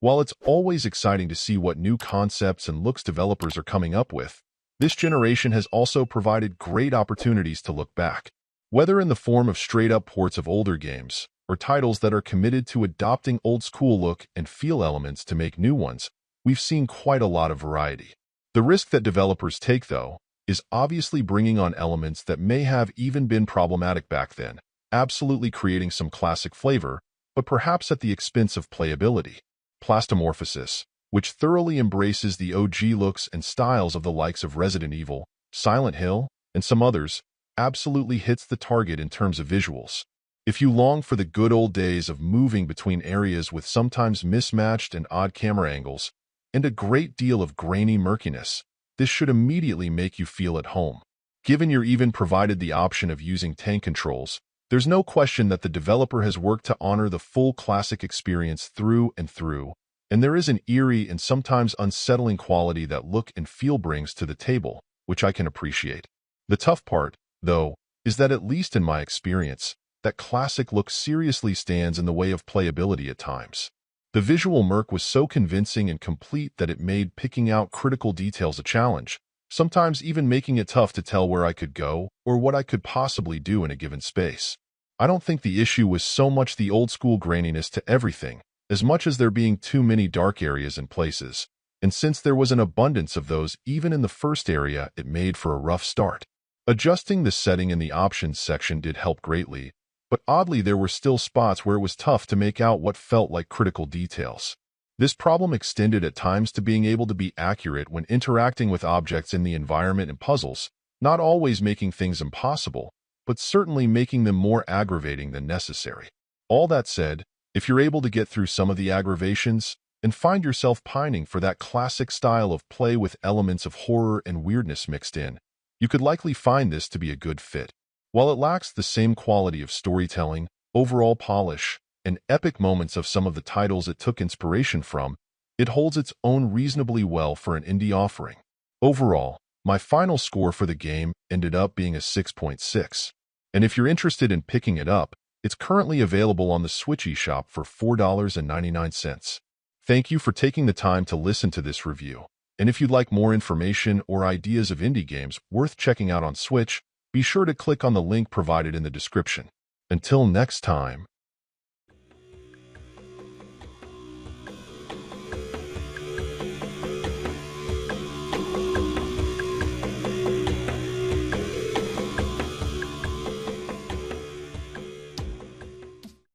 While it's always exciting to see what new concepts and looks developers are coming up with, this generation has also provided great opportunities to look back. Whether in the form of straight-up ports of older games, or titles that are committed to adopting old-school look and feel elements to make new ones, we've seen quite a lot of variety. The risk that developers take, though, is obviously bringing on elements that may have even been problematic back then, absolutely creating some classic flavor, but perhaps at the expense of playability. Plastomorphosis, which thoroughly embraces the OG looks and styles of the likes of Resident Evil, Silent Hill, and some others, absolutely hits the target in terms of visuals. If you long for the good old days of moving between areas with sometimes mismatched and odd camera angles, and a great deal of grainy murkiness, this should immediately make you feel at home. Given you're even provided the option of using tank controls, there's no question that the developer has worked to honor the full classic experience through and through, and there is an eerie and sometimes unsettling quality that look and feel brings to the table, which I can appreciate. The tough part, though, is that at least in my experience, that classic look seriously stands in the way of playability at times. The visual murk was so convincing and complete that it made picking out critical details a challenge, sometimes even making it tough to tell where I could go or what I could possibly do in a given space. I don't think the issue was so much the old-school graininess to everything, as much as there being too many dark areas in places, and since there was an abundance of those even in the first area, it made for a rough start. Adjusting the setting in the options section did help greatly, but oddly there were still spots where it was tough to make out what felt like critical details. This problem extended at times to being able to be accurate when interacting with objects in the environment and puzzles, not always making things impossible, but certainly making them more aggravating than necessary. All that said, if you're able to get through some of the aggravations and find yourself pining for that classic style of play with elements of horror and weirdness mixed in, you could likely find this to be a good fit. While it lacks the same quality of storytelling, overall polish, and epic moments of some of the titles it took inspiration from, it holds its own reasonably well for an indie offering. Overall, my final score for the game ended up being a 6.6. And if you're interested in picking it up, it's currently available on the Switch eShop for $4.99. Thank you for taking the time to listen to this review. And if you'd like more information or ideas of indie games worth checking out on Switch, be sure to click on the link provided in the description. Until next time.